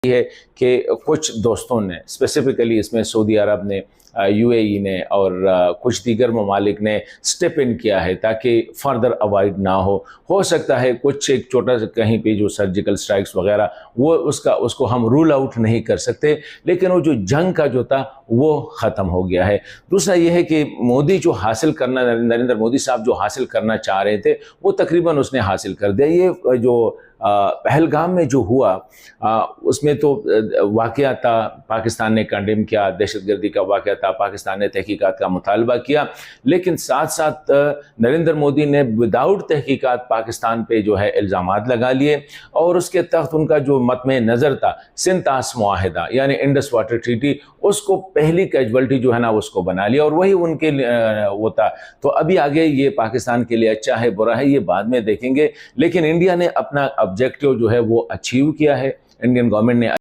है कि कुछ दोस्तों ने स्पेसिफिकली इसमें सऊदी अरब ने, यूएई ने और कुछ दीगर ममालिक ने स्टेप इन किया है ताकि फर्दर अवॉइड ना हो सकता है कुछ एक छोटा सा कहीं पे जो सर्जिकल स्ट्राइक्स वगैरह वो उसको हम रूल आउट नहीं कर सकते, लेकिन वो जो जंग का जो था वो ख़त्म हो गया है। दूसरा ये है कि मोदी जो हासिल करना, नरेंद्र मोदी साहब जो हासिल करना चाह रहे थे वो तकरीबन उसने हासिल कर दिया। ये जो पहलगाम में जो हुआ उसमें तो वाक़या था, पाकिस्तान ने कंडेम किया, दहशतगर्दी का वाक़या था, पाकिस्तान ने तहकीकात का मुतालबा किया, लेकिन साथ साथ नरेंद्र मोदी ने विदाउट तहकीकात पाकिस्तान पे जो है इल्ज़ामात लगा लिए और उसके तहत उनका जो मतमे नज़र था सिंतास मुआहिदा यानी इंडस वाटर ट्रीटी, उसको पहली कैजुअल्टी जो है ना उसको बना लिया और वही उनके वो था। तो अभी आगे ये पाकिस्तान के लिए अच्छा है बुरा है ये बाद में देखेंगे, लेकिन इंडिया ने अपना ऑब्जेक्टिव जो है वो अचीव किया है। इंडियन गवर्नमेंट ने